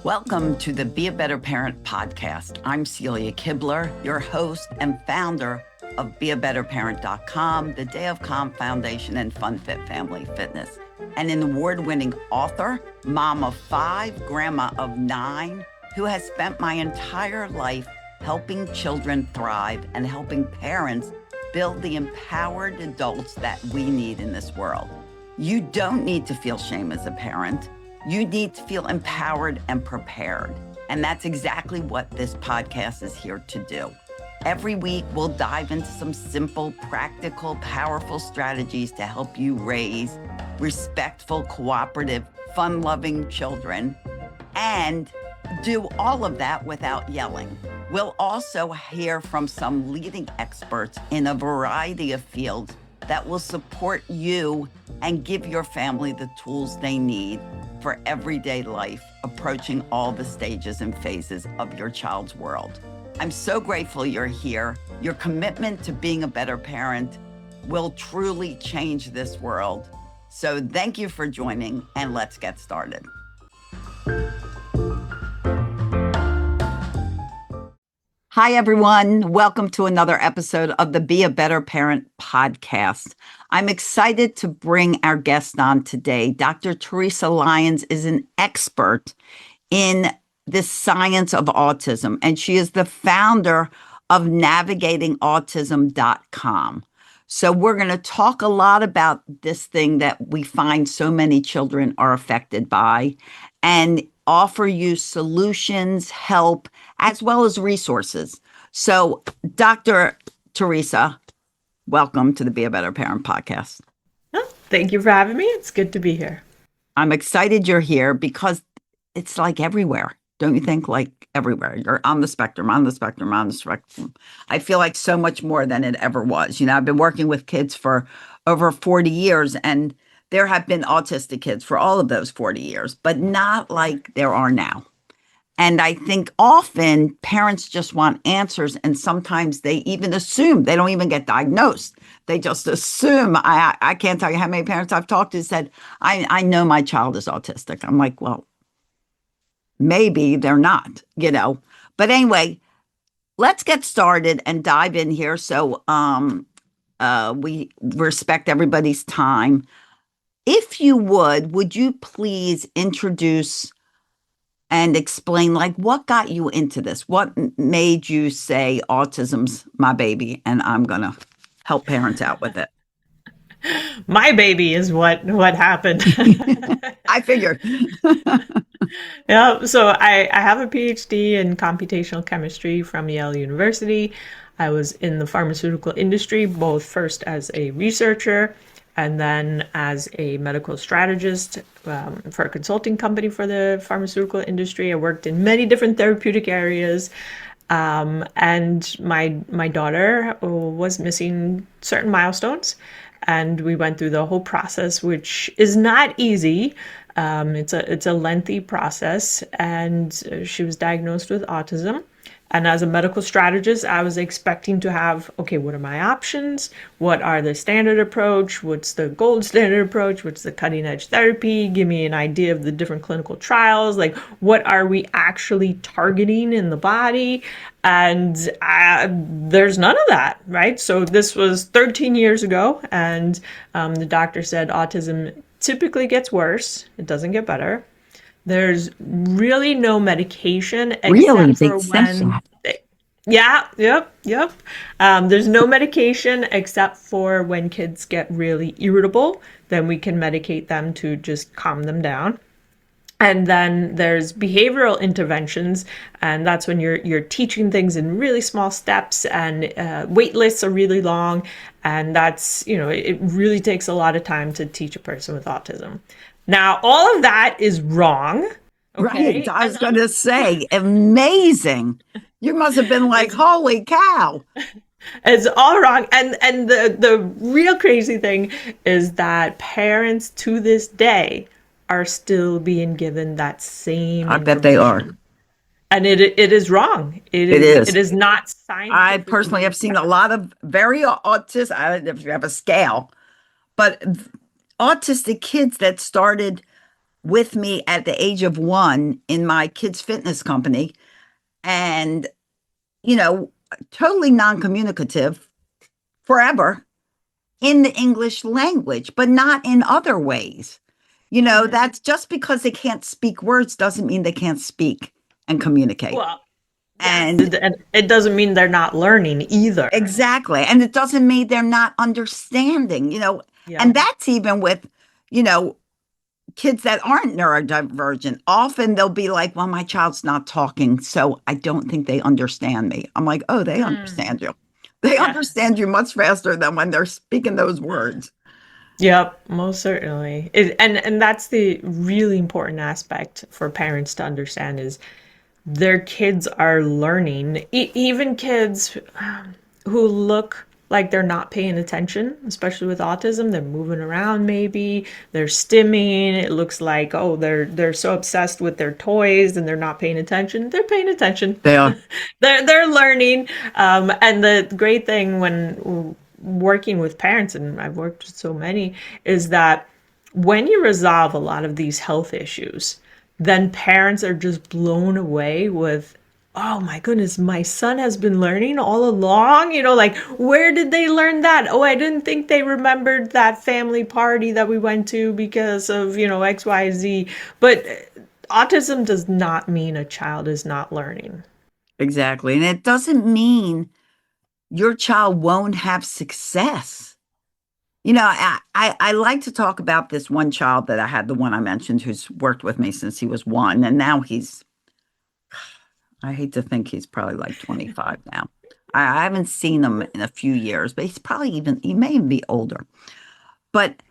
Welcome to the Be a Better Parent podcast. I'm Celia Kibler, your host and founder of beabetterparent.com, the Day of Calm Foundation, and FunFit Family Fitness, and an award-winning author, mom of 5, grandma of 9, who has spent my entire life helping children thrive and helping parents build the empowered adults that we need in this world. You don't need to feel shame as a parent. You need to feel empowered and prepared. And that's exactly what this podcast is here to do. Every week, we'll dive into some simple, practical, powerful strategies to help you raise respectful, cooperative, fun-loving children, and do all of that without yelling. We'll also hear from some leading experts in a variety of fields that will support you and give your family the tools they need for everyday life, approaching all the stages and phases of your child's world. I'm so grateful you're here. Your commitment to being a better parent will truly change this world. So thank you for joining, and let's get started. Hi, everyone. Welcome to another episode of the Be a Better Parent podcast. I'm excited to bring our guest on today. Dr. Teresa Lyons is an expert in the science of autism, and she is the founder of navigatingautism.com. So we're going to talk a lot about this thing that we find so many children are affected by and offer you solutions, help, as well as resources. So, Dr. Teresa, welcome to the Be a Better Parent podcast. Oh, thank you for having me. It's good to be here. I'm excited you're here because it's like everywhere. Don't you think? Like everywhere. You're on the spectrum. I feel like so much more than it ever was. You know, I've been working with kids for over 40 years, and there have been autistic kids for all of those 40 years, but not like there are now. And I think often parents just want answers, and sometimes they even assume, they don't even get diagnosed. They just assume. I can't tell you how many parents I've talked to said, I know my child is autistic. I'm like, well, maybe they're not, you know. But anyway, let's get started and dive in here. So we respect everybody's time. If you would you please introduce and explain, like, what got you into this? What made you say autism's my baby and I'm going to help parents out with it? My baby is what happened. I figured. Yeah, so I have a PhD in computational chemistry from Yale University. I was in the pharmaceutical industry, both first as a researcher and then as a medical strategist for a consulting company for the pharmaceutical industry. I worked in many different therapeutic areas. And my daughter was missing certain milestones. And we went through the whole process, which is not easy. It's a lengthy process. And she was diagnosed with autism. And as a medical strategist, I was expecting to have, okay, what are my options? What are the standard approach? What's the gold standard approach? What's the cutting edge therapy? Give me an idea of the different clinical trials. Like, what are we actually targeting in the body? And there's none of that, right? So this was 13 years ago. And the doctor said autism typically gets worse. It doesn't get better. There's really no medication except for when yep. There's no medication except for when kids get really irritable, then we can medicate them to just calm them down. And then there's behavioral interventions, and that's when you're teaching things in really small steps, and wait lists are really long, and that's, you know, it really takes a lot of time to teach a person with autism. Now, all of that is wrong. Okay? Right. I was going to say, amazing. You must have been like, holy cow. It's all wrong. And the real crazy thing is that parents to this day are still being given that same I bet they are. And it is wrong. It is not scientific. I personally have seen a lot of very autistic, I don't know if you have a scale, but autistic kids that started with me at the age of 1 in my kids' fitness company and, you know, totally non-communicative forever in the English language, but not in other ways. Mhm. That's just because they can't speak words doesn't mean they can't speak and communicate. Well, yes, And and it doesn't mean they're not learning either. exactly. And it doesn't mean they're not understanding. And Yep. that's even with, you know, kids that aren't neurodivergent. Often they'll be like, well, my child's not talking, so I don't think they understand me. I'm like, oh, they Mm. understand you. They Yeah. understand you much faster than when they're speaking those words. Yep, most certainly. And that's the really important aspect for parents to understand is their kids are learning. Even kids who look like they're not paying attention, especially with autism, they're moving around maybe, they're stimming. It looks like, oh, they're so obsessed with their toys and they're not paying attention. They're paying attention. They are. They're learning. And the great thing when working with parents, and I've worked with so many, is that when you resolve a lot of these health issues, then parents are just blown away with, oh my goodness, my son has been learning all along. Like, where did they learn that? Oh, I didn't think they remembered that family party that we went to because of, XYZ. But autism does not mean a child is not learning. Exactly. And it doesn't mean your child won't have success. I like to talk about this one child that I had, the one I mentioned, who's worked with me since he was 1. And now I hate to think he's probably like 25 now. I haven't seen him in a few years, but he may even be older. But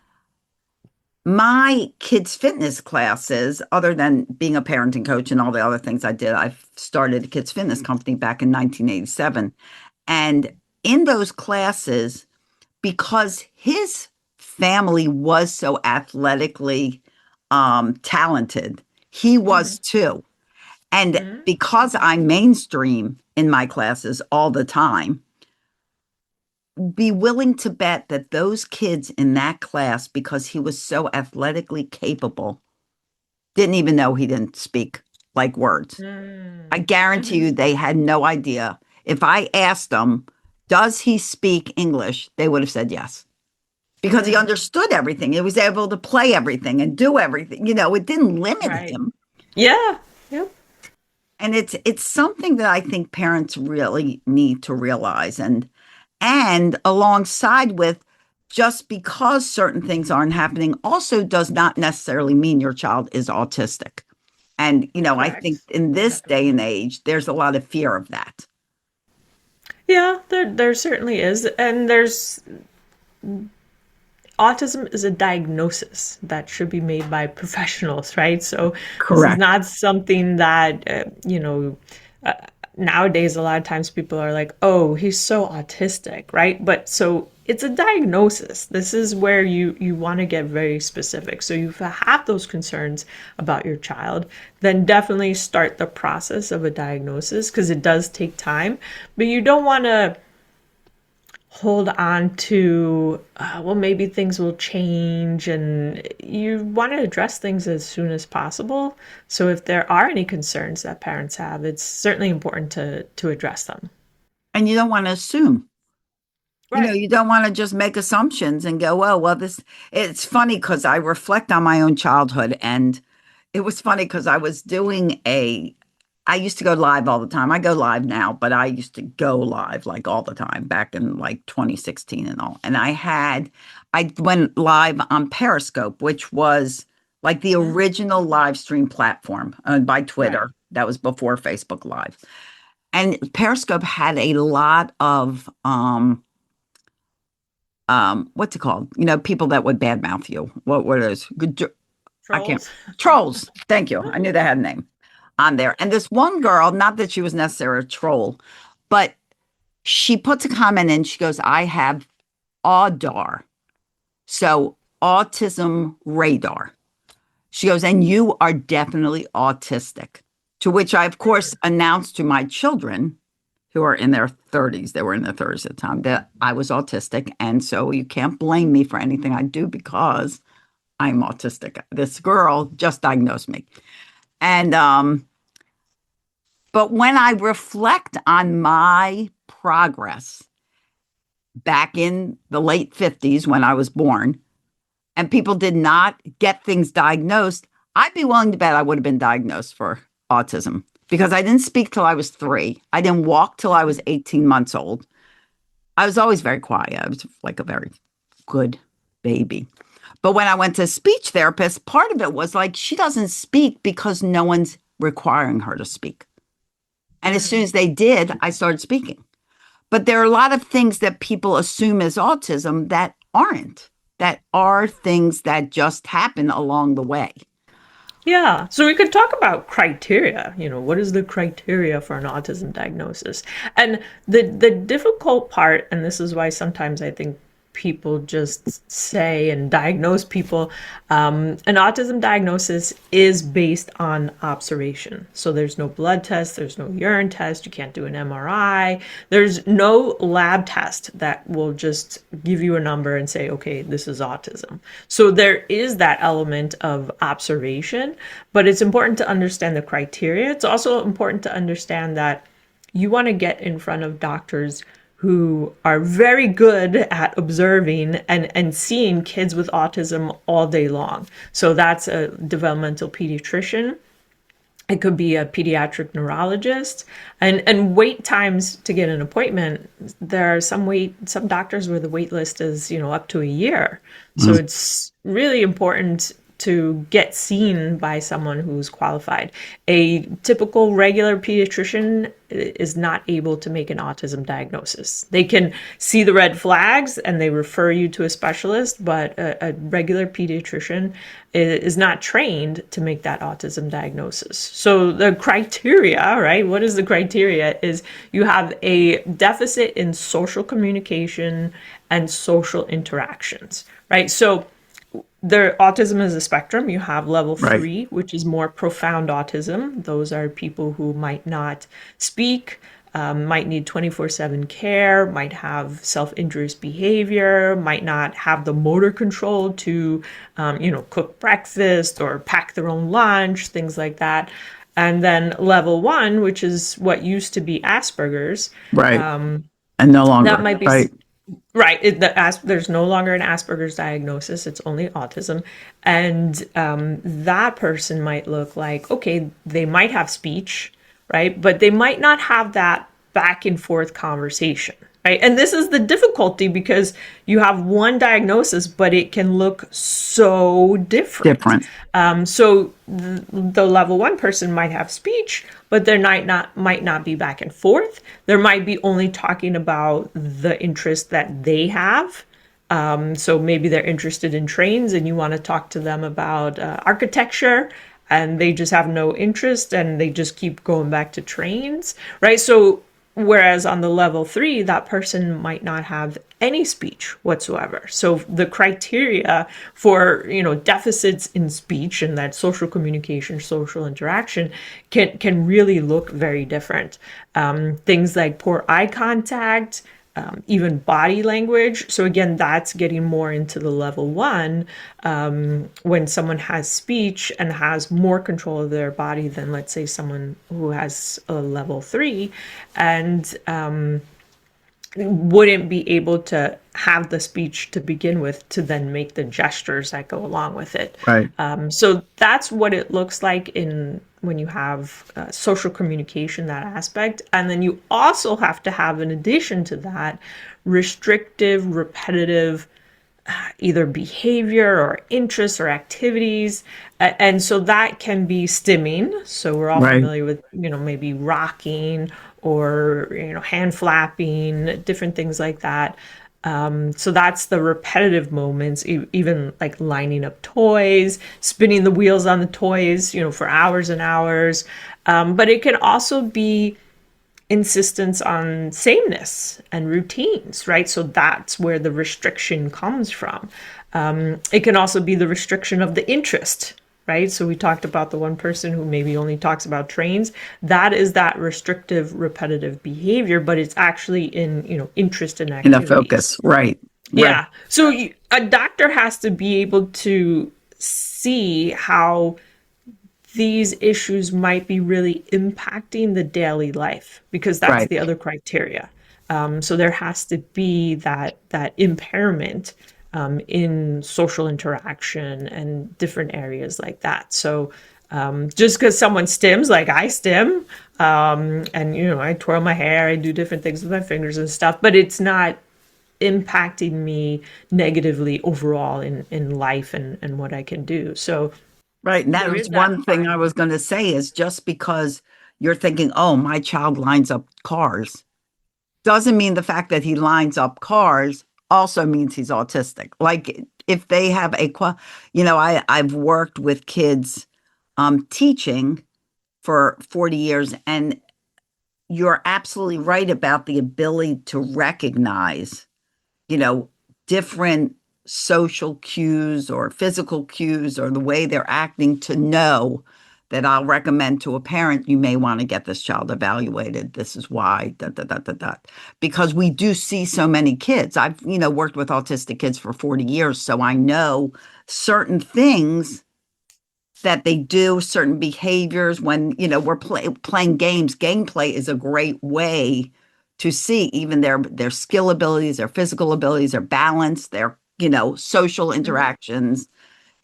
my kids' fitness classes, other than being a parenting coach and all the other things I did, I started a kids' fitness company back in 1987. And in those classes, because his family was so athletically talented, he Mm-hmm. was too. And because Mm-hmm. I'm mainstream in my classes all the time, be willing to bet that those kids in that class, because he was so athletically capable, didn't even know he didn't speak like words. I guarantee Mm-hmm. you they had no idea. If I asked them, does he speak English? They would have said yes. Because he Mm. understood everything. He was able to play everything and do everything. It didn't limit Right. him. Yeah. Yep. And it's something that I think parents really need to realize. And alongside with, just because certain things aren't happening also does not necessarily mean your child is autistic. And I think Correct. in this day and Definitely. age, there's a lot of fear of that. Yeah, there certainly is. And there's autism is a diagnosis that should be made by professionals, right? So this is Correct. not something that, uh, nowadays a lot of times people are like, oh, he's so autistic, right? But so it's a diagnosis. This is where you want to get very specific. So you have those concerns about your child, then definitely start the process of a diagnosis because it does take time. But you don't want to hold on to, well, maybe things will change, and you want to address things as soon as possible. So if there are any concerns that parents have, it's certainly important to address them. And you don't want to assume. Right. You don't want to just make assumptions and go, oh, well, it's funny because I reflect on my own childhood. And it was funny because I used to go live all the time. I go live now, but I used to go live like all the time back in like 2016 and all. And I went live on Periscope, which was like the original Mm. live stream platform by Right. Twitter. That was before Facebook Live. And Periscope had a lot of what's it called? People that would badmouth you. What were those? I can't. Trolls. Trolls. Thank you. I knew they had a name on there. And this one girl, not that she was necessarily a troll, but she puts a comment in. She goes, I have AUDAR. So autism radar. She goes, and you are definitely autistic. To which I, of course, announced to my children who are in their 30s, they were in their 30s at the time, that I was autistic. And so you can't blame me for anything I do because I'm autistic. This girl just diagnosed me. And, but when I reflect on my progress back in the late 50s when I was born, and people did not get things diagnosed, I'd be willing to bet I would have been diagnosed for autism because I didn't speak till I was 3. I didn't walk till I was 18 months old. I was always very quiet. I was like a very good baby. But when I went to a speech therapist, part of it was like, she doesn't speak because no one's requiring her to speak. And as soon as they did, I started speaking. But there are a lot of things that people assume as autism that aren't, that are things that just happen along the way. Yeah, so we could talk about criteria. What is the criteria for an autism diagnosis? And the difficult part, and this is why sometimes I think people just say and diagnose people, an autism diagnosis is based on observation. So there's no blood test, there's no urine test, you can't do an MRI, there's no lab test that will just give you a number and say, okay, this is autism. So there is that element of observation, but it's important to understand the criteria. It's also important to understand that you want to get in front of doctors who are very good at observing and seeing kids with autism all day long. So that's a developmental pediatrician. It could be a pediatric neurologist, and wait times to get an appointment. There are some doctors where the wait list is, up to a year. So it's really important to get seen by someone who's qualified. A typical regular pediatrician is not able to make an autism diagnosis. They can see the red flags and they refer you to a specialist, but a regular pediatrician is not trained to make that autism diagnosis. So the criteria, right? What is the criteria? Is you have a deficit in social communication and social interactions, right? So the autism is a spectrum. You have level 3, which is more profound autism. Those are people who might not speak, might need 24/7 care, might have self-injurious behavior, might not have the motor control to, cook breakfast or pack their own lunch, things like that. And then level 1, which is what used to be Asperger's. Right. And no longer. That might be right. There's no longer an Asperger's diagnosis. It's only autism. And that person might look like, okay, they might have speech, right? But they might not have that back and forth conversation, right? And this is the difficulty because you have one diagnosis, but it can look so different. So the level 1 person might have speech, but there might not be back and forth. There might be only talking about the interest that they have. So maybe they're interested in trains and you want to talk to them about architecture, and they just have no interest and they just keep going back to trains, right? So whereas on the level 3, that person might not have any speech whatsoever. So the criteria for, deficits in speech and that social communication, social interaction can really look very different. Things like poor eye contact, even body language. So again, that's getting more into the level 1, when someone has speech and has more control of their body than, let's say, someone who has a level 3 and wouldn't be able to have the speech to begin with to then make the gestures that go along with it. Right. So that's what it looks like when you have social communication, that aspect. And then you also have to have, in addition to that, restrictive, repetitive, either behavior or interests or activities. And so that can be stimming. So we're all familiar with, maybe rocking or, hand flapping, different things like that. So that's the repetitive moments, even like lining up toys, spinning the wheels on the toys, for hours and hours. But it can also be insistence on sameness and routines, right? So that's where the restriction comes from. It can also be the restriction of the interest, right? So we talked about the one person who maybe only talks about trains. That is that restrictive, repetitive behavior, but it's actually in, interest and activities. In a focus, right. Yeah. So a doctor has to be able to see how these issues might be really impacting the daily life, because that's Right. the other criteria. So there has to be that impairment in social interaction and different areas like that. So just because someone stims, like I stim, and I twirl my hair, I do different things with my fingers and stuff, but it's not impacting me negatively overall in life and what I can do. So Right. And that there was is that one thing I fine. was going to say is just because you're thinking, oh, my child lines up cars, doesn't mean the fact that he lines up cars also means he's autistic. Like if they have I've worked with kids teaching for 40 years, and you're absolutely right about the ability to recognize, you know, different social cues or physical cues or the way they're acting to know that I'll recommend to a parent, you may want to get this child evaluated. This is why, da, da, da, da, da. Because we do see so many kids. I've, worked with autistic kids for 40 years, so I know certain things that they do, certain behaviors when, we're playing games. Gameplay is a great way to see even their skill abilities, their physical abilities, their balance, their, social interactions.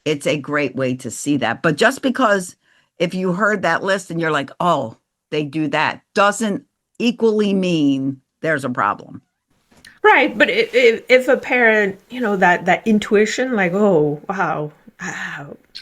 It's a great way to see that. But just because if you heard that list and you're like, oh, they do that, doesn't equally mean there's a problem. Right, but if a parent, that intuition, like, oh wow,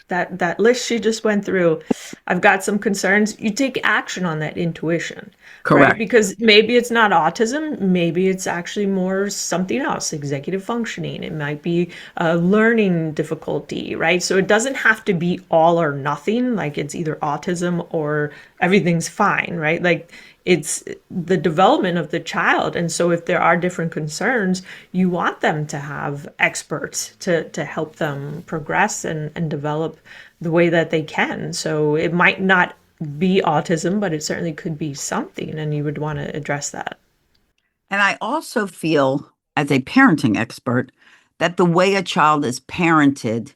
that list she just went through, I've got some concerns. You take action on that intuition, right? Correct. Because maybe it's not autism, maybe it's actually more something else, executive functioning. It might be a learning difficulty, right? So it doesn't have to be all or nothing, like it's either autism or everything's fine, right? Like it's the development of the child. And so if there are different concerns, you want them to have experts to help them progress and develop the way that they can. So it might not be autism, but it certainly could be something, and you would want to address that. And I also feel, as a parenting expert, that the way a child is parented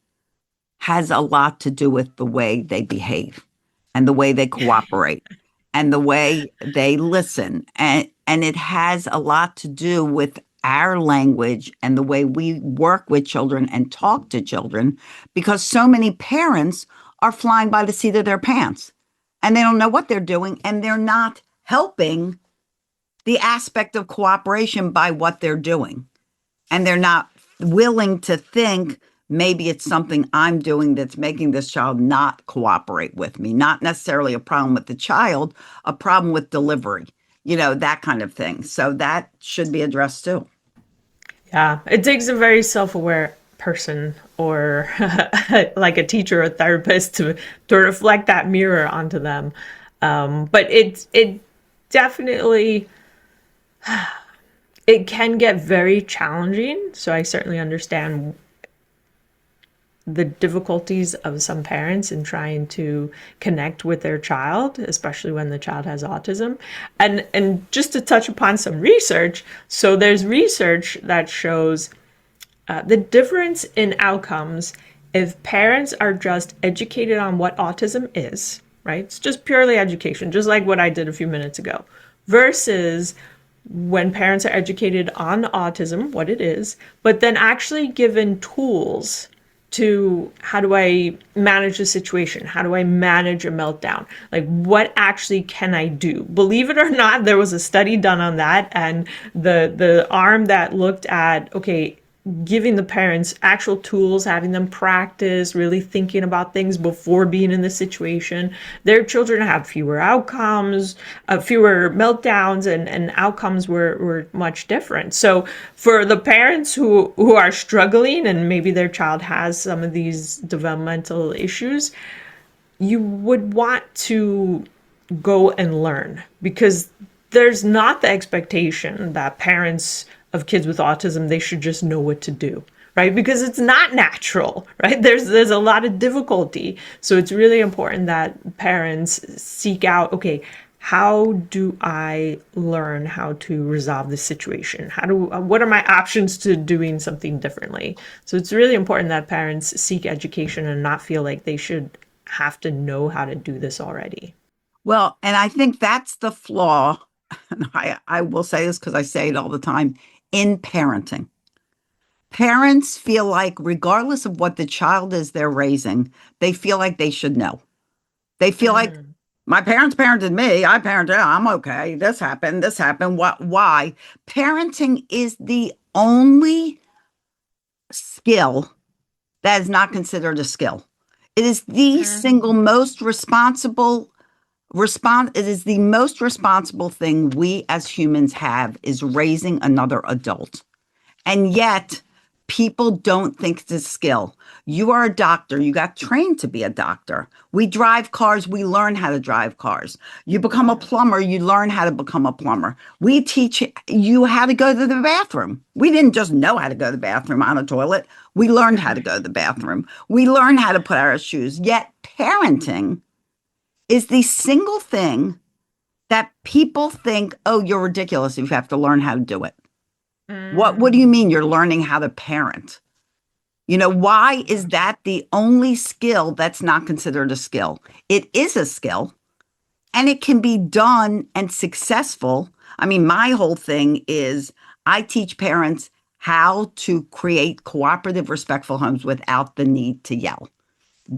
has a lot to do with the way they behave and the way they cooperate and the way they listen. And it has a lot to do with our language and the way we work with children and talk to children, because so many parents are flying by the seat of their pants and they don't know what they're doing, and they're not helping the aspect of cooperation by what they're doing. And they're not willing to think maybe it's something I'm doing that's making this child not cooperate with me. Not necessarily a problem with the child, a problem with delivery, that kind of thing. So that should be addressed too. Yeah, it takes a very self-aware person or like a teacher or therapist to reflect that mirror onto them. But it definitely it can get very challenging. So I certainly understand the difficulties of some parents in trying to connect with their child, especially when the child has autism. And just to touch upon some research, so there's research that shows the difference in outcomes if parents are just educated on what autism is, right? It's just purely education, just like what I did a few minutes ago, versus when parents are educated on autism, what it is, but then actually given tools to how do I manage a situation? How do I manage a meltdown? Like, what actually can I do? Believe it or not, there was a study done on that, and the arm that looked at, okay, giving the parents actual tools, having them practice, really thinking about things before being in the situation, their children have fewer outcomes, fewer meltdowns, and outcomes were much different. So for the parents who are struggling and maybe their child has some of these developmental issues, you would want to go and learn, because there's not the expectation that parents of kids with autism, they should just know what to do, right? Because it's not natural, right? There's a lot of difficulty. So it's really important that parents seek out, okay, how do I learn how to resolve this situation? What are my options to doing something differently? So it's really important that parents seek education and not feel like they should have to know how to do this already. Well, and I think that's the flaw. And I will say this because I say it all the time in parenting. Parents feel like, regardless of what the child is they're raising, they feel like they should know. They feel like Mm, my parents parented me. I parented. I'm okay. This happened. This happened. What? Why? Parenting is the only skill that is not considered a skill. It is the single mm, most responsible it is the most responsible thing we as humans have is raising another adult. And yet, people don't think it's a skill. You are a doctor. You got trained to be a doctor. We drive cars. We learn how to drive cars. You become a yeah. plumber. You learn how to become a plumber. We teach you how to go to the bathroom. We didn't just know how to go to the bathroom on a toilet. We learned how to go to the bathroom. We learned how to put our shoes. Yet, parenting is the single thing that people think, oh, you're ridiculous if you have to learn how to do it. What do you Mm, mean you're learning how to parent? Why is that the only skill that's not considered a skill? It is a skill and it can be done and successful. I mean, my whole thing is I teach parents how to create cooperative, respectful homes without the need to yell.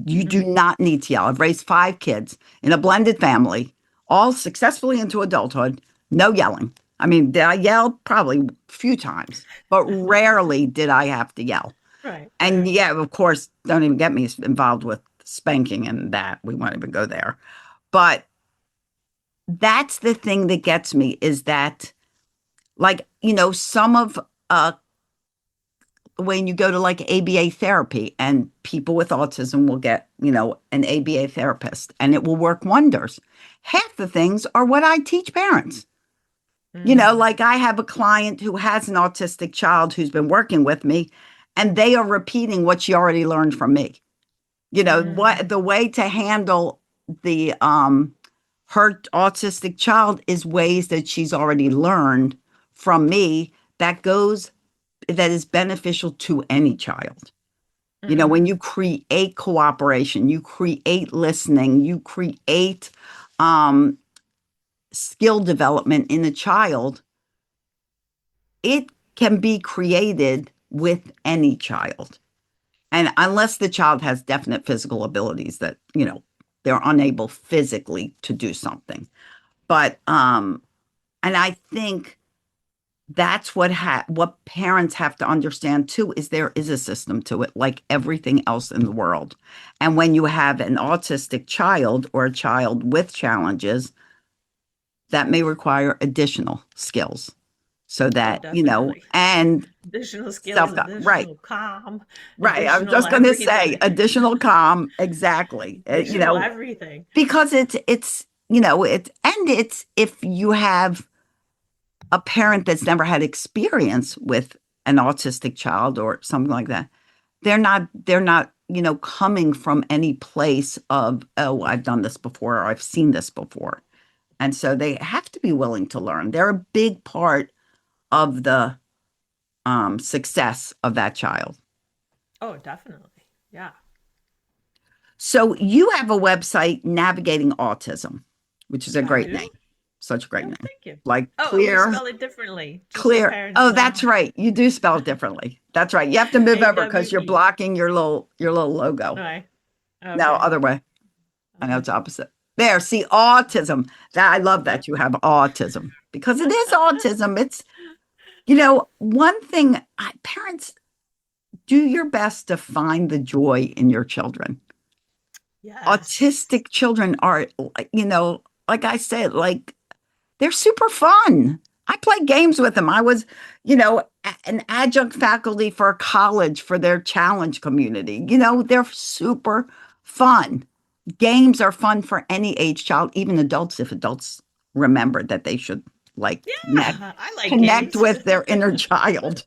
You do mm, not need to yell. I've raised 5 kids in a blended family, all successfully into adulthood, no yelling. I mean, did I yell? Probably a few times, but rarely did I have to yell. right, And right. yeah, of course, don't even get me involved with spanking and that. We won't even go there. But that's the thing that gets me is that, like, some of when you go to like ABA therapy and people with autism will get, an ABA therapist and it will work wonders. Half the things are what I teach parents. Mm, Like I have a client who has an autistic child who's been working with me and they are repeating what she already learned from me. mm, What the way to handle the her autistic child is ways that she's already learned from me that is beneficial to any child. When mm, you create cooperation, you create listening, you create um, skill development in a child, it can be created with any child. And unless the child has definite physical abilities that, they're unable physically to do something. But, and I think that's what parents have to understand too is there is a system to it like everything else in the world. And when you have an autistic child or a child with challenges, that may require additional skills so oh, that, definitely. and Additional skills, self right. additional calm, Right. I was additional just going to say everything, additional calm. Exactly. additional everything. Because it's if you have a parent that's never had experience with an autistic child or something like that, they're not, coming from any place of, oh, I've done this before or I've seen this before. And so they have to be willing to learn. They're a big part of the success of that child. Oh, definitely. Yeah, So you have a website, Navigating Autism, which is a I great name. do. Such a great Oh, name. thank you. Like Oh, we clear, spell it differently, just so clear. parents Oh, know. that's right. You do spell it differently. That's right. You have to move over because you're AWE. blocking your little logo. Right. No, Okay. other way. I know Okay. it's opposite. There, see, autism. That I love Yep. that you have autism because it is autism. It's, one thing parents do your best to find the joy in your children. Yes. Autistic children are, like I said, like they're super fun. I play games with them. I was, an adjunct faculty for a college for their challenge community. They're super fun. Games are fun for any age child, even adults, if adults remember that they should like connect Yeah, I like connect games. with their inner child.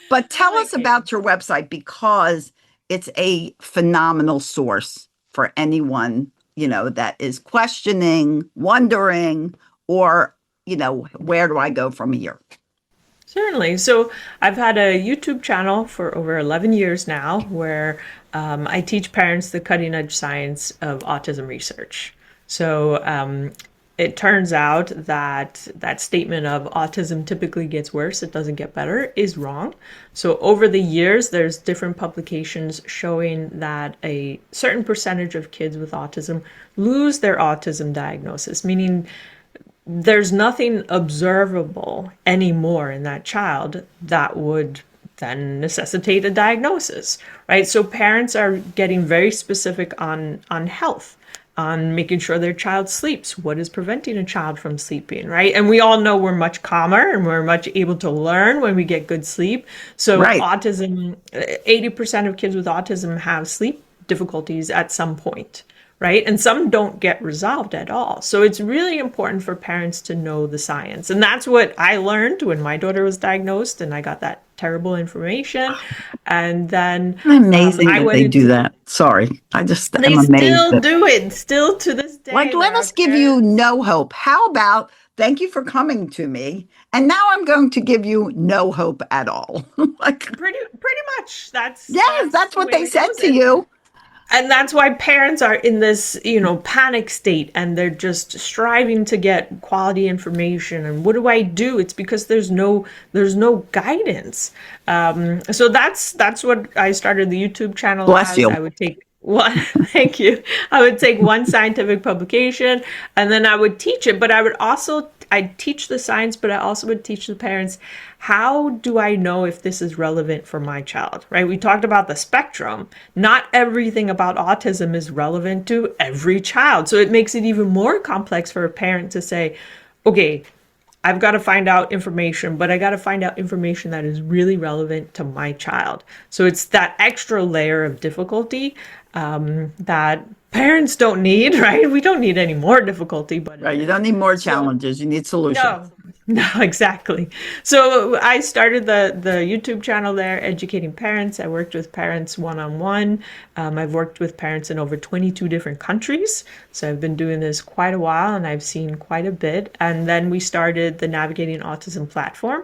But I tell like us about games. your website because it's a phenomenal source for anyone, that is questioning, wondering, or, where do I go from here? Certainly. So I've had a YouTube channel for over 11 years now where I teach parents the cutting edge science of autism research. So it turns out that that statement of autism typically gets worse, it doesn't get better, is wrong. So over the years, there's different publications showing that a certain percentage of kids with autism lose their autism diagnosis, meaning there's nothing observable anymore in that child that would then necessitate a diagnosis, right? So parents are getting very specific on health, on making sure their child sleeps. What is preventing a child from sleeping, right? And we all know we're much calmer and we're much able to learn when we get good sleep. So Right. autism, 80% of kids with autism have sleep difficulties at some point, right? And some don't get resolved at all. So it's really important for parents to know the science. And that's what I learned when my daughter was diagnosed and I got that terrible information. And then Amazing I that went they do into, that. Sorry. I just they am amazed still that, do it, still to this day, let there are us give you parents. no hope. How about thank you for coming to me? And now I'm going to give you no hope at all. Like, Pretty much yes, that's that's the what way they it said goes. to you. And that's why parents are in this, panic state and they're just striving to get quality information. And what do I do? It's because there's no guidance. So that's what I started the YouTube channel Bless as. you. I would take one, thank you. I would take one scientific publication and then I would teach it, but I'd teach the science, but I also would teach the parents, how do I know if this is relevant for my child, right? We talked about the spectrum. Not everything about autism is relevant to every child. So it makes it even more complex for a parent to say, okay, I've got to find out information, but I got to find out information that is really relevant to my child. So it's that extra layer of difficulty that parents don't need, right? We don't need any more difficulty, but Right. You don't need more so challenges. You need solutions. no, no, exactly. So I started the YouTube channel there, educating parents. I worked with parents one-on-one. I've worked with parents in over 22 different countries. So I've been doing this quite a while and I've seen quite a bit. And then we started the Navigating Autism platform.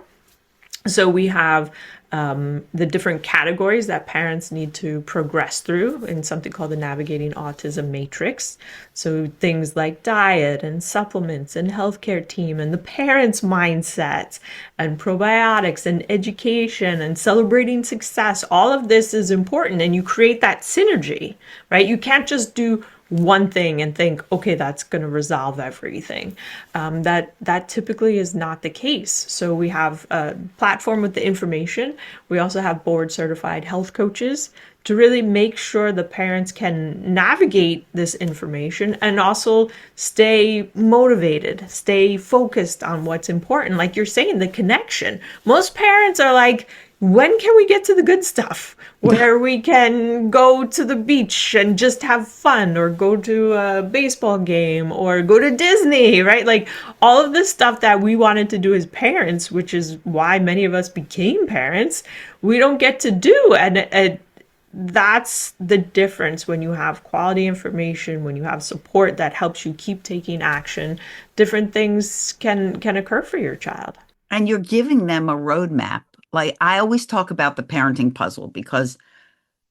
So we have the different categories that parents need to progress through in something called the Navigating Autism Matrix. So things like diet and supplements and healthcare team and the parents' mindset and probiotics and education and celebrating success. All of this is important and you create that synergy, right? You can't just do one thing and think, okay, that's going to resolve everything. That typically is not the case. So we have a platform with the information. We also have board certified health coaches to really make sure the parents can navigate this information and also stay motivated, stay focused on what's important. Like you're saying, the connection. Most parents are like, when can we get to the good stuff where we can go to the beach and just have fun or go to a baseball game or go to Disney, right? Like all of the stuff that we wanted to do as parents, which is why many of us became parents, we don't get to do. And that's the difference when you have quality information, when you have support that helps you keep taking action. Different things can occur for your child. And you're giving them a roadmap. Like I always talk about the parenting puzzle because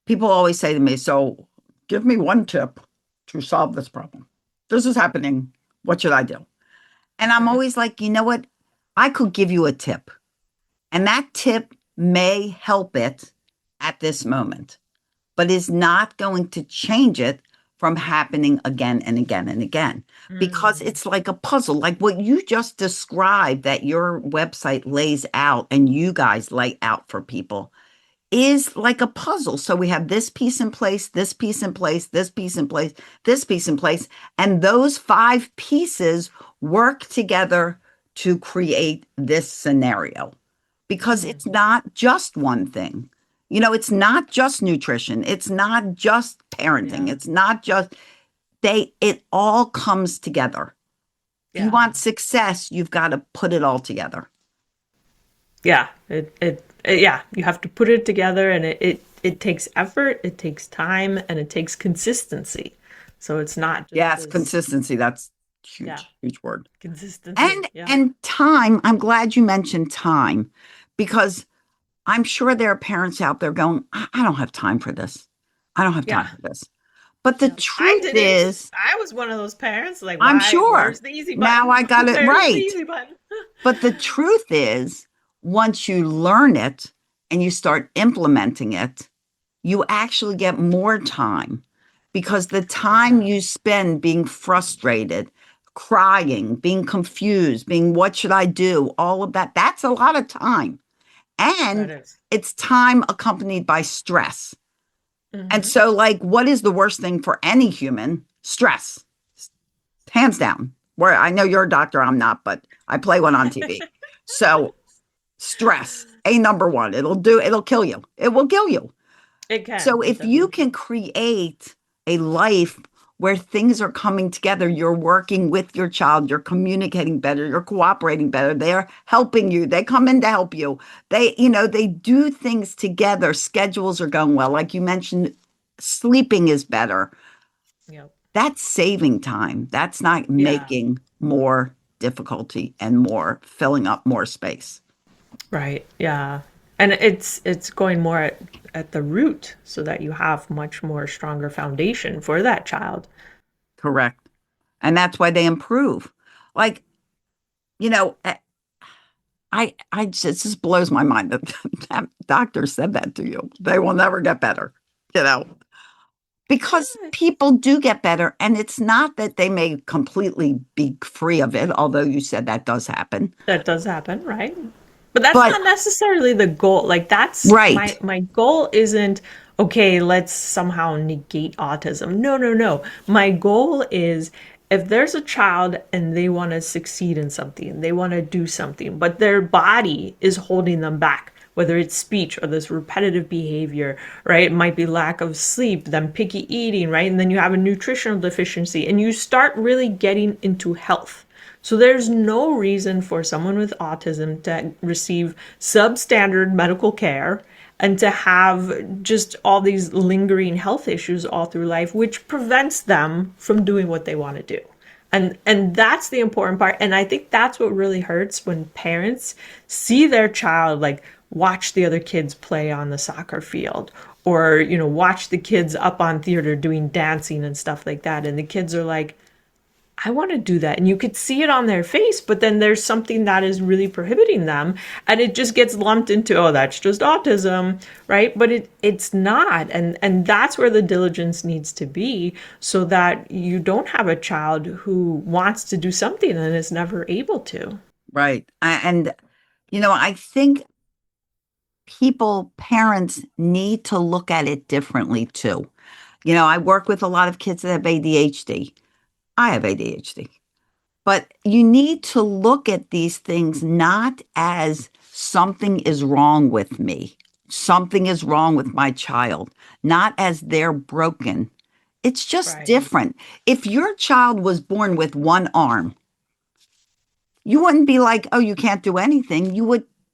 people always say to me, so give me one tip to solve this problem. This is happening. What should I do? And I'm always like, you know what? I could give you a tip. And that tip may help it at this moment, but is not going to change it from happening again and again and again. Because it's like a puzzle, like what you just described that your website lays out and you guys lay out for people is like a puzzle. So we have this piece in place, this piece in place, this piece in place, this piece in place. And those 5 pieces work together to create this scenario because it's not just one thing. It's not just nutrition. It's not just parenting. Yeah. It's not just it all comes together. If you Yeah. want success, you've got to put it all together. Yeah, yeah, you have to put it together and it takes effort, it takes time, and it takes consistency. So it's not just Yes, this, consistency. That's yeah, huge, huge word. consistency. And Yeah. and time, I'm glad you mentioned time because I'm sure there are parents out there going, I don't have time for this. I don't have Yeah. time for this. But the Yeah. I truth didn't. is, I was one of those parents like, I'm why? sure Where's the easy now button? I got it Where's the right. easy button? But the truth is, once you learn it and you start implementing it, you actually get more time because the time Yeah, you spend being frustrated, crying, being confused, being what should I do, all of that, that's a lot of time. that And is. it's time accompanied by stress. And Mm-hmm. so, like, what is the worst thing for any human? Stress, hands down. Where I know you're a doctor, I'm not, but I play one on TV. So, stress, a number one, it'll kill you. It will kill you. It can. So It if you definitely can can. create a life where things are coming together, you're working with your child, you're communicating better, you're cooperating better, they're helping you, they come in to help you. They do things together, schedules are going well. Like you mentioned, sleeping is better. Yep. That's saving time. That's not Yeah. making more difficulty and more filling up more space. Right. Yeah. And it's going more at the root so that you have much more stronger foundation for that child. Correct. And that's why they improve. Like, you know, I just, it just blows my mind that that doctor said that to you. They will never get better, you know, because Yeah, people do get better. And it's not that they may completely be free of it, although you said that does happen. that does happen, right? But that's But not necessarily the goal. Like that's right, my goal isn't okay, let's somehow negate autism. No, no, no. My goal is if there's a child and they want to succeed in something, they want to do something, but their body is holding them back, whether it's speech or this repetitive behavior, right? It might be lack of sleep, then picky eating, right? And then you have a nutritional deficiency and you start really getting into health. So there's no reason for someone with autism to receive substandard medical care and to have just all these lingering health issues all through life, which prevents them from doing what they want to do. And that's the important part. And I think that's what really hurts when parents see their child like watch the other kids play on the soccer field or watch the kids up on theater doing dancing and stuff like that, and the kids are like, I want to do that. And you could see it on their face, but then there's something that is really prohibiting them. And it just gets lumped into, oh, that's just autism, right? But it's not. And that's where the diligence needs to be so that you don't have a child who wants to do something and is never able to. right. And, I think parents need to look at it differently too. I work with a lot of kids that have ADHD. I have ADHD. But you need to look at these things not as something is wrong with me, something is wrong with my child, not as they're broken. It's just Right. different. If your child was born with one arm, you wouldn't be like, oh, you can't do anything.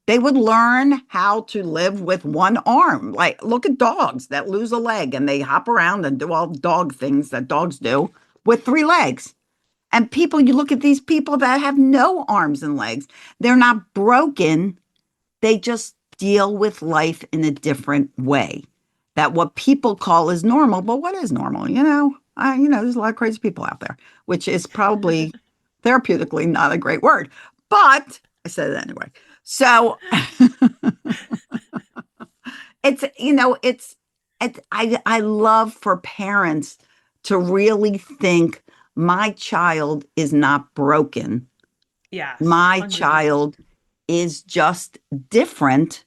They would learn how to live with one arm. Like, look at dogs that lose a leg and they hop around and do all dog things that dogs do with three legs. And you look at these people that have no arms and legs. They're not broken. They just deal with life in a different way. That what people call is normal. But what is normal? There's a lot of crazy people out there, which is probably therapeutically not a great word. But I said it anyway. So I love for parents to really think my child is not broken. Yes, My 100%. child is just different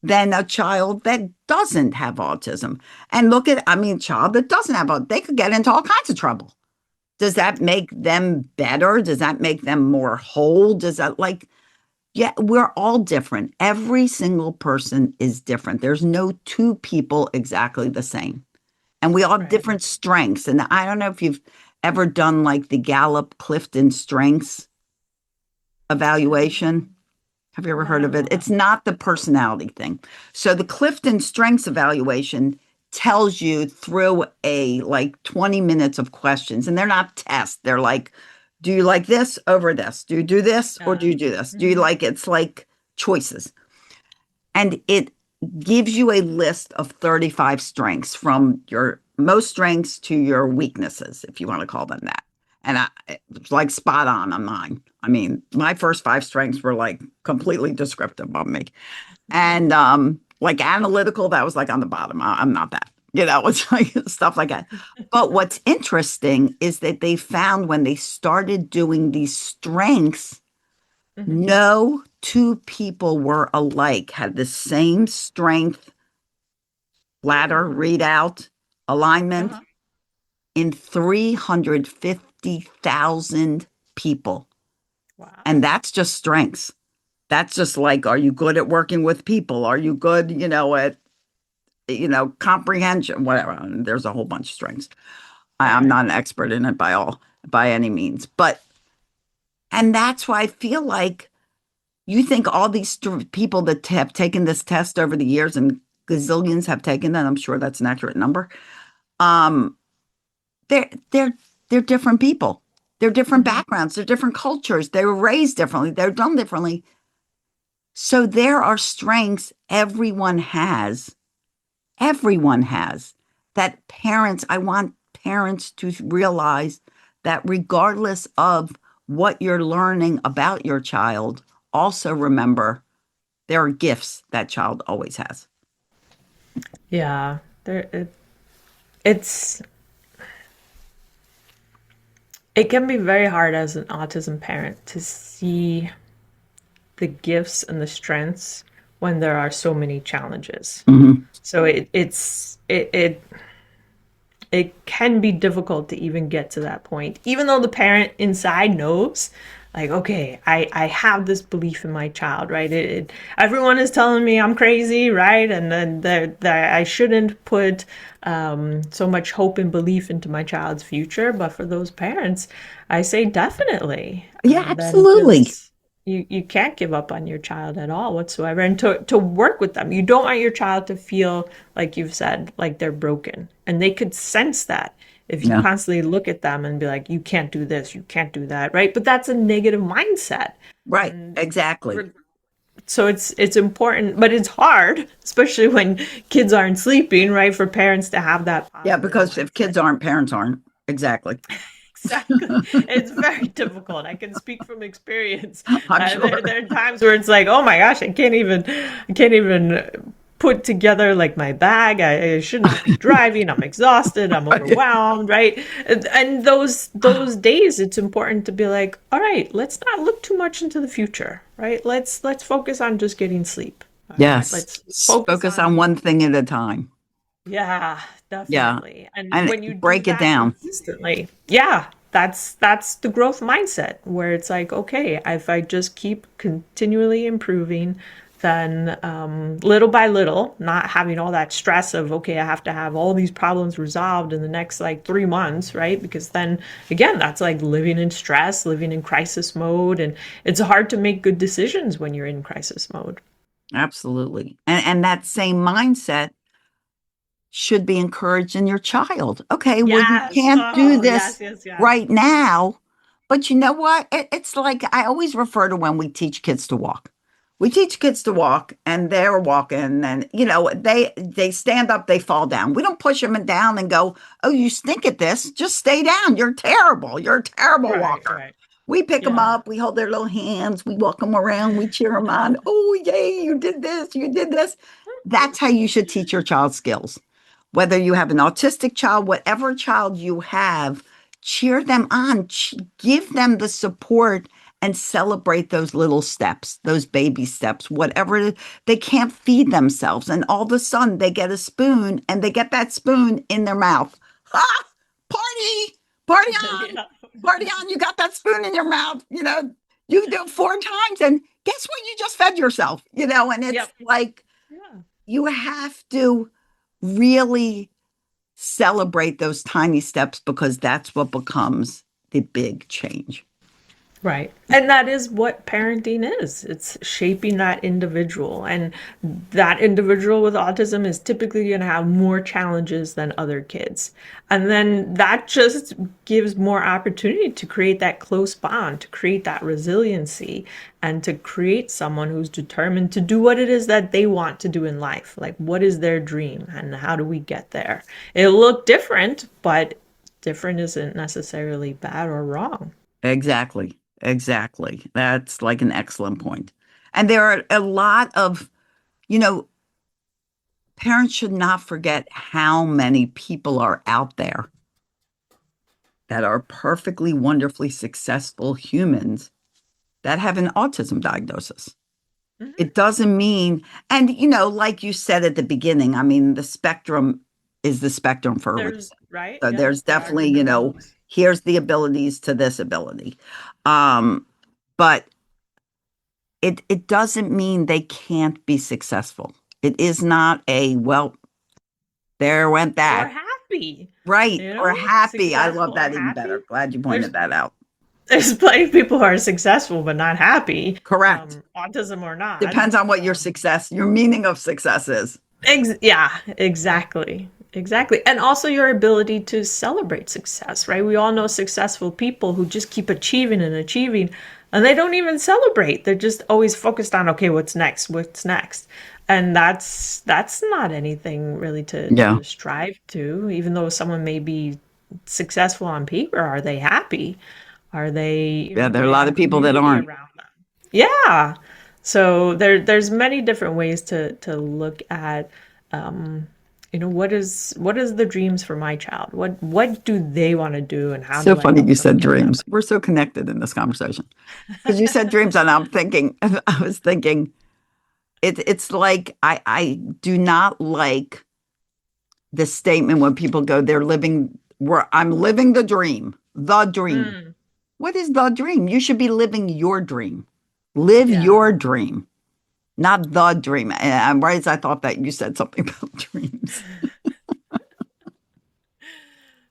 than a child that doesn't have autism. And child that doesn't have autism, they could get into all kinds of trouble. Does that make them better? Does that make them more whole? Yeah, we're all different. Every single person is different. There's no two people exactly the same. And we all have Right. different strengths. And I don't know if you've ever done like the Gallup Clifton Strengths evaluation. Have you ever heard of it? No. It's not the personality thing. So the Clifton Strengths evaluation tells you through a like 20 minutes of questions, and they're not tests. They're like, do you like this over this? Do you do this or do you do this? Do you Mhm. like it's like choices. And it gives you a list of 35 strengths from your most strengths to your weaknesses, if you want to call them that. And it's like spot on mine. I mean, my first five strengths were like completely descriptive of me. And like analytical, that was like on the bottom. I'm not that. It's like stuff like that. But what's interesting is that they found when they started doing these strengths, Mhm. no two people were alike, had the same strength, ladder, Hmm. readout, alignment Uh-huh. in 350,000 people. Wow. And that's just strengths. That's just like, are you good at working with people? Are you good, at, comprehension, whatever. And there's a whole bunch of strengths. I'm Right. not an expert in it by any means. And that's why I feel like you think all these people that have taken this test over the years, and gazillions have taken that, I'm sure that's an accurate number. Um, they're they're they're different people. They're different Hmm. backgrounds. They're different cultures. They were raised differently. They're done differently. So there are strengths everyone has that parents, I want parents to realize that regardless of what you're learning about your child, also remember there are gifts that child always has. Yeah. It's it can be very hard as an autism parent to see the gifts and the strengths when there are so many challenges. Mhm. So it can be difficult to even get to that point, even though the parent inside knows, like, okay, I have this belief in my child, right? Everyone is telling me I'm crazy, right? And then I shouldn't put so much hope and belief into my child's future. But for those parents, I say definitely. Yeah, Then absolutely. just you can't give up on your child at all whatsoever, and to work with them. You don't want your child to feel, like you've said, like they're broken, and they could sense that if you Yeah. constantly look at them and be like, you can't do this, you can't do that, right? But that's a negative mindset. Right. And Exactly. so it's important, but it's hard, especially when kids aren't sleeping, right? For parents to have that Yeah, positive because if mindset. kids aren't, parents aren't. Exactly. Exactly. It's very difficult. I can speak from experience. I'm There sure. are times where it's like, oh my gosh, I can't even put together like my bag. I should not be driving. I'm exhausted. I'm overwhelmed, right? And those days, it's important to be like, all right, let's not look too much into the future, right? Let's focus on just getting sleep. All right. Yes. Let's focus Focus on on, one thing at a time. yeah, Yeah. definitely. And And when you do break it that down. consistently, yeah, that's the growth mindset where it's like, okay, if I just keep continually improving, then little by little, not having all that stress of, okay, I have to have all these problems resolved in the next like 3 months, right? Because then again, that's like living in stress, living in crisis mode, and it's hard to make good decisions when you're in crisis mode. Absolutely. And that same mindset should be encouraged in your child. Okay, well, you Yes. can't do Oh, yes, this yes, yes. right now, but you know what? It's like I always refer to when we teach kids to walk. We teach kids to walk, and they're walking, and they stand up, they fall down. We don't push them down and go, "Oh, you stink at this. Just stay down. You're terrible. You're a terrible Right, walker." right. We pick them Yeah. up, we hold their little hands, we walk them around, we cheer them on. Oh, yay, you did this, you did this. That's how you should teach your child skills. Whether you have an autistic child, whatever child you have, cheer them on, give them the support and celebrate those little steps, those baby steps, whatever they can't feed themselves. And all of a sudden they get a spoon and they get that spoon in their mouth. Ah, party, party on, Yeah. party on. You got that spoon in your mouth. You do it 4 times and guess what? You just fed yourself, and it's Yep. like Yeah. you have to really celebrate those tiny steps because that's what becomes the big change. Right. And that is what parenting is. It's shaping that individual. And that individual with autism is typically going to have more challenges than other kids. And then that just gives more opportunity to create that close bond, to create that resiliency, and to create someone who's determined to do what it is that they want to do in life. Like, what is their dream and how do we get there? It'll look different, but different isn't necessarily bad or wrong. Exactly. Exactly. That's like an excellent point. And there are a lot of, you know, parents should not forget how many people are out there that are perfectly wonderfully successful humans that have an autism diagnosis. Mhm. It doesn't mean, and like you said at the beginning, I mean, the spectrum is the spectrum for a There's reason. right, So yeah, there's there are definitely, different levels. here's the abilities to this ability. Um, but it doesn't mean they can't be successful. It is not a, well, there went Or that. happy, Right. you Or know, happy. I love successful or that even better. happy. Glad you There's pointed that out. there's plenty of people who are successful but not happy, Correct. autism or not. Depends on what your meaning of success is. Yeah, exactly. Exactly. And also your ability to celebrate success, right? We all know successful people who just keep achieving and achieving, and they don't even celebrate. They're just always focused on, okay, what's next? What's next? And that's not anything really Yeah. to strive to, even though someone may be successful on paper. Are they happy? Are they, Yeah. do There are a they lot have of people that community aren't. around them? Yeah. So there's many different ways to look at what is the dreams for my child? What do they want to do and how So do I funny help you them said get there? dreams. We're so connected in this conversation because you said dreams, and I'm thinking, I was thinking, it's like I do not like the statement when people go, they're living where I'm living the dream, the dream. Mm, What is the dream? You should be living your dream. Live yeah. your dream, not the dream. And I'm right as I thought that you said something about dreams,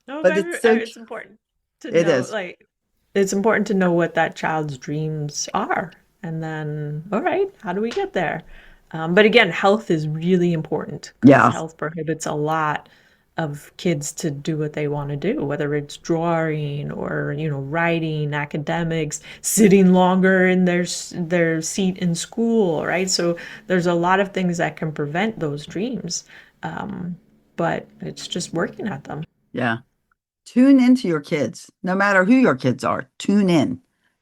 No, but it's so it's important to it know, is. like, it's important to know what that child's dreams are. And then, all right, how do we get there? But again, health is really important because Yeah, health prohibits a lot of kids to do what they want to do, whether it's drawing or, writing, academics, sitting longer in their seat in school, right? So there's a lot of things that can prevent those dreams. But it's just working at them. yeah. Tune into your kids, no matter who your kids are. Tune in,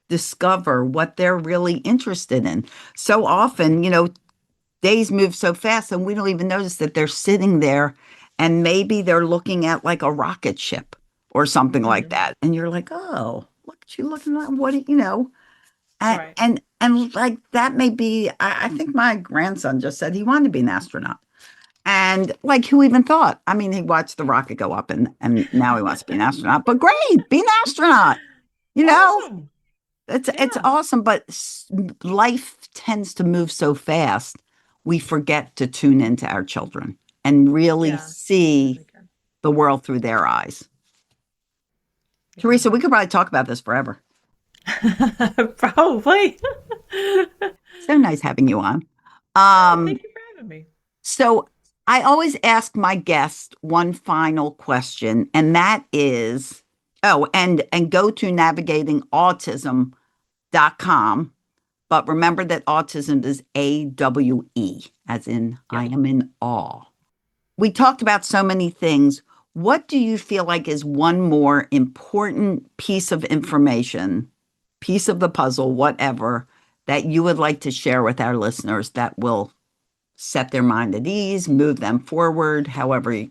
discover what they're really interested in. So often, days move so fast and we don't even notice that they're sitting there and maybe they're looking at like a rocket ship or something like Mhm. that. And you're like, oh, look at you looking at what. And Right. and and like that may be, I think my grandson just said he wanted to be an astronaut. And like who even thought? I mean, he watched the rocket go up and now he wants to be an astronaut. But great, be an astronaut. You know, Awesome. it's Yeah. awesome, but life tends to move so fast. We forget to tune into our children and really Yeah. see Really good. the world through their eyes. Yeah. Teresa, we could probably talk about this forever. Probably. So nice having you on. Yeah, Um, thank you for having me. so I always ask my guest one final question, and that is, oh, and go to navigatingautism.com. But remember that autism is AWE, as in I Yep. am in awe. We talked about so many things. What do you feel like is one more important piece of information, piece of the puzzle, whatever, that you would like to share with our listeners that will set their mind at ease, move them forward, however, it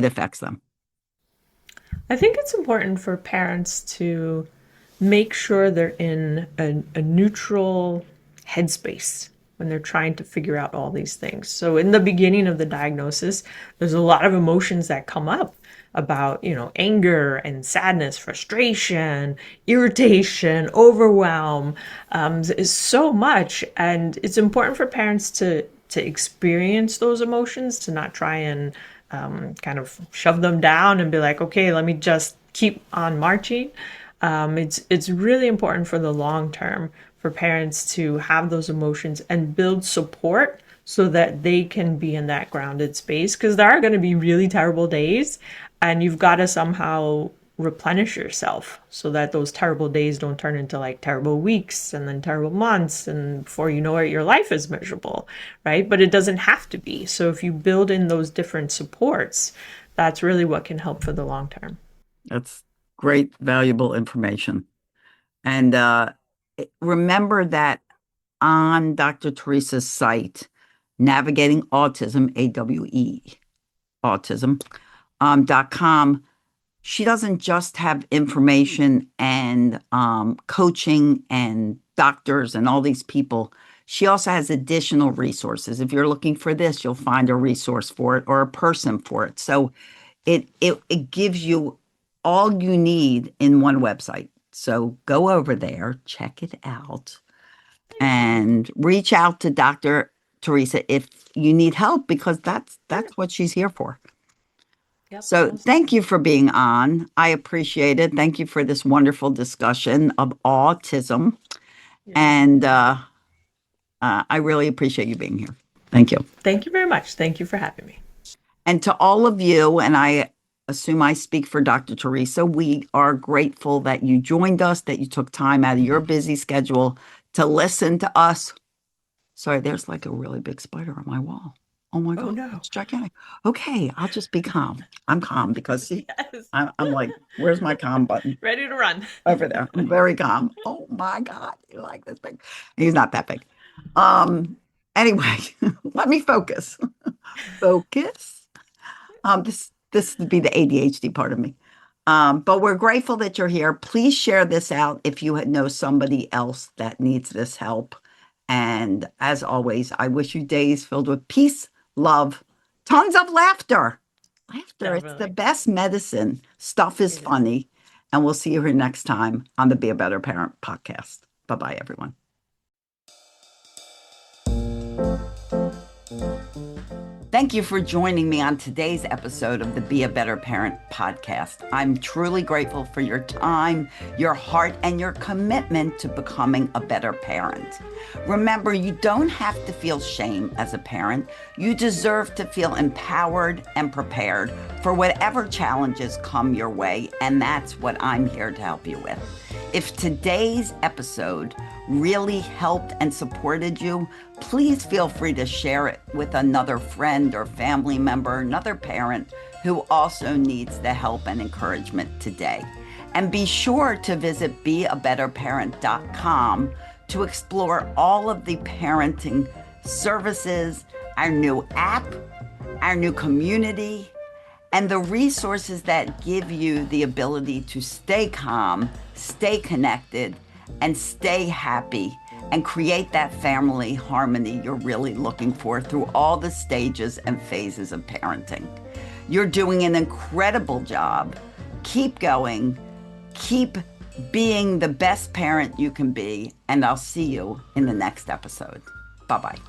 affects them? I think it's important for parents to make sure they're in a neutral headspace when they're trying to figure out all these things. So in the beginning of the diagnosis, there's a lot of emotions that come up about, anger and sadness, frustration, irritation, overwhelm, is so much. And it's important for parents to experience those emotions, to not try and kind of shove them down and be like, okay, let me just keep on marching. It's really important for the long term for parents to have those emotions and build support so that they can be in that grounded space, because there are going to be really terrible days, and you've got to somehow replenish yourself so that those terrible days don't turn into like terrible weeks and then terrible months, and before you know it your life is miserable, right? But it doesn't have to be. So if you build in those different supports, that's really what can help for the long term. That's great, valuable information. And remember that on Dr. Teresa's site, Navigating Autism, AWE, autism, .com, she doesn't just have information and coaching and doctors and all these people. She also has additional resources. If you're looking for this, you'll find a resource for it or a person for it. So it gives you all you need in one website. So go over there, check it out, and reach out to Dr. Teresa if you need help, because that's what she's here for. Yep. So thank you for being on. I appreciate it. Thank you for this wonderful discussion of autism. And I really appreciate you being here. Thank you. Thank you very much. Thank you for having me. And to all of you, and I assume I speak for Dr. Teresa, we are grateful that you joined us, that you took time out of your busy schedule to listen to us. Sorry, there's like a really big spider on my wall. Oh my God, no. it's gigantic. Okay, I'll just be calm. I'm calm because see, Yes. I'm like, where's my calm button? Ready to run. Over there. I'm very calm. Oh my God, you like this big? He's not that big. Anyway, let me focus. Focus. This would be the ADHD part of me. But we're grateful that you're here. Please share this out if you know somebody else that needs this help. And as always, I wish you days filled with peace, love, tons of laughter. Laughter, it's the Definitely. best medicine. Stuff is It is. funny. And we'll see you here next time on the Be a Better Parent podcast. Bye-bye, everyone. Thank you for joining me on today's episode of the Be a Better Parent podcast. I'm truly grateful for your time, your heart, and your commitment to becoming a better parent. Remember, you don't have to feel shame as a parent. You deserve to feel empowered and prepared for whatever challenges come your way, and that's what I'm here to help you with. If today's episode really helped and supported you, please feel free to share it with another friend or family member, another parent who also needs the help and encouragement today. And be sure to visit beabetterparent.com to explore all of the parenting services, our new app, our new community, and the resources that give you the ability to stay calm, stay connected, and stay happy and create that family harmony you're really looking for through all the stages and phases of parenting. You're doing an incredible job. Keep going. Keep being the best parent you can be, and I'll see you in the next episode. Bye-bye.